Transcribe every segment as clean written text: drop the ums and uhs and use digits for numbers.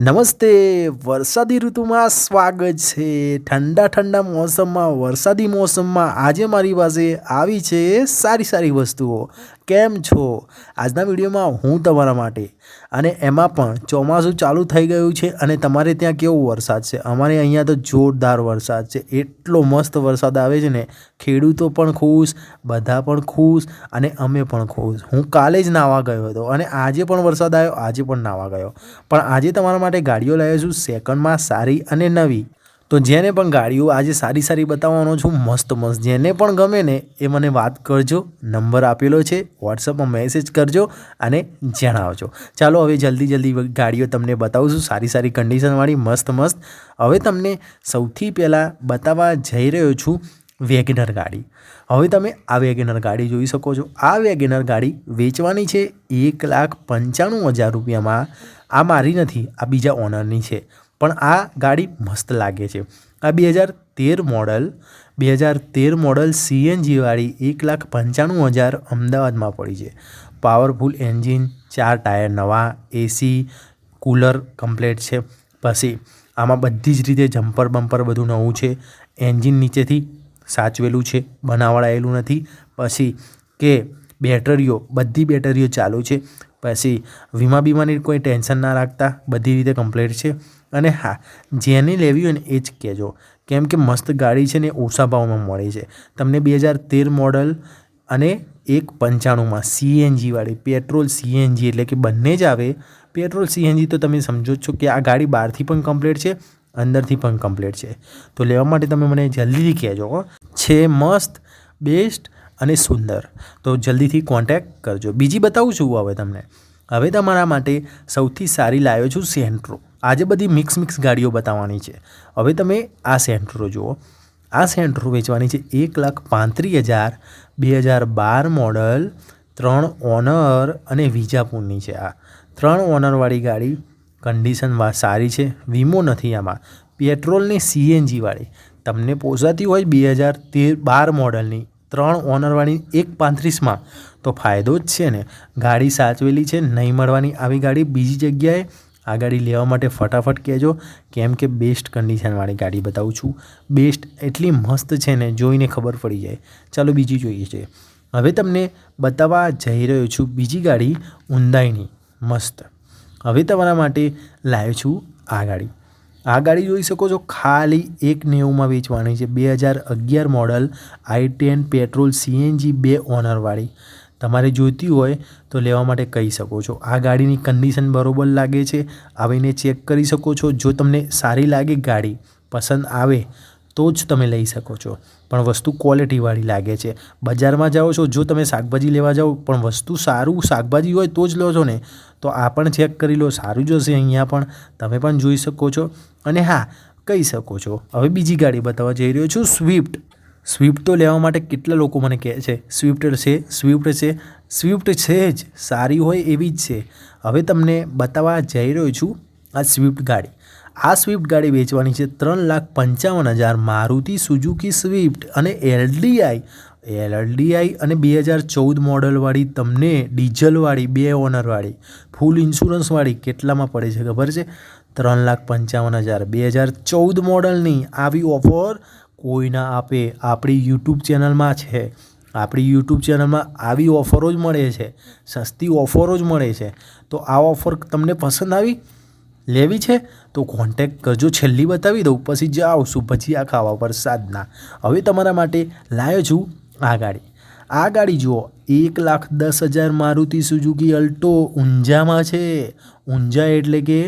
નમસ્તે. વરસાદી ઋતુમાં સ્વાગત છે. ઠંડા ઠંડા મોસમમાં વરસાદી મોસમમાં આજે મારી પાસે આવી છે સારી સારી વસ્તુઓ. કેમ છો? આજના વિડીયોમાં હું તમારા માટે અને એમાં પણ ચોમાસું ચાલુ થઈ ગયું છે અને તમારે ત્યાં કેવો વરસાદ છે? અમારે અહીંયા તો જોરદાર વરસાદ છે. એટલો મસ્ત વરસાદ આવે છે ને, ખેડૂતો પણ ખુશ, બધા પણ ખુશ અને અમે પણ ખુશ. હું કાલે જ નાહવા ગયો હતો અને આજે પણ વરસાદ આવ્યો, આજે પણ નાહવા ગયો. પણ આજે તમારા માટે ગાડીઓ લાવ્યો છું સેકન્ડમાં સારી અને નવી. તો જેને પણ ગાડીઓ આજે સારી સારી બતાવવાનો છું, મસ્ત મસ્ત, જેને પણ ગમે ને એ મને વાત કરજો. નંબર આપેલો છે, વોટ્સઅપમાં મેસેજ કરજો અને જણાવજો. ચાલો હવે જલ્દી ગાડીઓ તમને બતાવું છું, સારી સારી કન્ડિશનવાળી મસ્ત મસ્ત. હવે તમને સૌથી પહેલાં બતાવવા જઈ રહ્યો છું વેગનર ગાડી. હવે તમે આ વેગનર ગાડી જોઈ શકો છો. આ વેગનર ગાડી વેચવાની છે 1,95,000 રૂપિયામાં. આ મારી નથી, આ બીજા ઓનરની છે, પણ આ ગાડી મસ્ત લાગે છે. આ 2013 મોડલ CNG વાળી 1,95,000 અમદાવાદમાં પડી છે. પાવરફુલ એન્જિન, 4 ટાયર નવા, AC, કૂલર કમ્પ્લેટ છે. પછી આમાં બધી જ રીતે જમ્પર બમ્પર બધું નવું છે. એન્જિન નીચેથી સાચવેલું છે, બનાવડાયેલું નથી. પછી કે બધી બેટરીઓ ચાલુ છે. પછી વીમા બીમાની કોઈ ટેન્શન ના રાખતા, બધી રીતે કમ્પ્લીટ છે. અને હા, જેને લેવી હોય ને એ જ કહેજો, કેમ કે મસ્ત ગાડી છે ને ઓછા ભાવમાં મળે છે તમને. 2013 મોડલ અને 1,95,000માં CNG વાળી, પેટ્રોલ CNG એટલે કે બંને જ આવે. પેટ્રોલ CNG તો તમે સમજો જ છો કે આ ગાડી બહારથી પણ કમ્પ્લીટ છે, અંદરથી પણ કમ્પ્લીટ છે. તો લેવા માટે તમે મને જલ્દીથી કહેજો. છે મસ્ત, બેસ્ટ અને સુંદર. તો જલ્દીથી કોન્ટેક્ટ કરજો. બીજી બતાવું છું હવે તમને. હવે તમારા માટે સૌથી સારી લાવ્યો છું સેન્ટ્રો. આજે બધી મિક્સ ગાડીઓ બતાવવાની છે. હવે તમે આ સેન્ટ્રો જુઓ. આ સેન્ટ્રો વેચવાની છે 1,35,000, 2012 મોડલ, 3 ઓનર અને વિજાપુરની છે. આ 3 ઓનરવાળી ગાડી કન્ડિશન સારી છે, વીમો નથી આમાં. પેટ્રોલની CNG વાળી તમને પોસાતી હોય 2012 મોડલની 3 ઓનરવાળી 1,35,000માં તો ફાયદો જ છે ને. ગાડી સાચવેલી છે, નહીં મળવાની આવી ગાડી બીજી જગ્યાએ. આ ગાડી લેવા માટે ફટાફટ કહેજો, કેમ કે બેસ્ટ કન્ડિશનવાળી ગાડી બતાવું છું. બેસ્ટ એટલી મસ્ત છે ને, જોઈને ખબર પડી જાય. ચાલો બીજી જોઈએ છે. હવે તમને બતાવવા જઈ રહ્યો છું બીજી ગાડી હુન્ડાઈની મસ્ત. હવે તમારા માટે લાવ્યો છું આ ગાડી. આ ગાડી જોઈ શકો છો, ખાલી 1,90,000માં વેચવાની છે. 2011 મોડલ, i10 પેટ્રોલ CNG 2 ઓનરવાળી. તમારે જોઈતી હોય તો લેવા માટે કહી શકો છો. આ ગાડીની કન્ડિશન બરોબર લાગે છે, આવીને ચેક કરી શકો છો. જો તમને સારી લાગે ગાડી, પસંદ આવે તો જ તમે લઈ શકો છો, પણ વસ્તુ ક્વોલિટીવાળી લાગે છે. બજારમાં જાઓ છો, જો તમે શાકભાજી લેવા જાઓ પણ વસ્તુ સારું શાકભાજી હોય તો જ લો છો ને, તો આ પણ ચેક કરી લો, સારું જ હશે. અહીંયા પણ તમે પણ જોઈ શકો છો અને હા, કહી શકો છો. હવે બીજી ગાડી બતાવવા જઈ રહ્યો છું, સ્વિફ્ટ તો લેવા માટે કેટલા લોકો મને કહે છે સ્વિફ્ટ છે જ, સારી હોય એવી જ છે. હવે તમને બતાવવા જઈ રહ્યો છું આ સ્વિફ્ટ ગાડી. આ સ્વિફ્ટ ગાડી વેચવાની છે 3,55,000, મારુતિ સુઝુકી સ્વિફ્ટ અને LDI અને 2014 મોડલવાળી. તમને ડીઝલવાળી 2 ઓનરવાળી ફૂલ ઇન્સ્યોરન્સવાળી કેટલામાં પડે છે ખબર છે? 3,55,000. 2014 મોડલની આવી ઓફર કોઈ ના આપે. આપણી યુટ્યુબ ચેનલમાં છે. આપણી યુટ્યુબ ચેનલમાં આવી ઓફરો જ મળે છે, સસ્તી ઓફરો જ મળે છે. તો આ ઓફર તમને પસંદ આવી, લેવી છે તો કોન્ટેક્ટ કરજો. છેલ્લી બતાવી દઉં, પછી જાઓ શું ભજીયા ખાવા વરસાદના. હવે તમારા માટે લાવ્યો છું આ ગાડી. આ ગાડી જુઓ, 1,10,000 મારુતિ સુઝુકી અલ્ટો ઊંઝામાં છે. ઊંઝા એટલે કે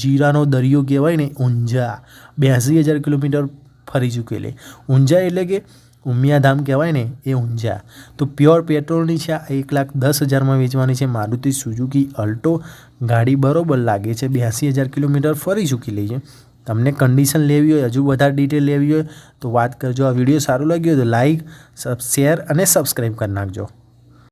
જીરાનો દરિયો કહેવાય ને, ઊંઝા. 82,000 કિલોમીટર ફરી ચૂકેલી. ઊંઝા એટલે કે ઉમિયાધામ કહેવાય ને, એ ઊંઝા. તો પ્યોર પેટ્રોલની છે. 1,10,000માં વેચવાની છે મારુતિ સુઝુકી અલ્ટો. ગાડી બરોબર લાગે છે, 82,000 કિલોમીટર ફરી ચૂકેલી છે. તમને કન્ડિશન લેવી હોય, હજુ વધારે ડિટેલ લેવી હોય તો વાત કરજો. આ વિડીયો સારો લાગ્યો તો લાઈક, શેર અને સબસ્ક્રાઈબ કરી નાખજો.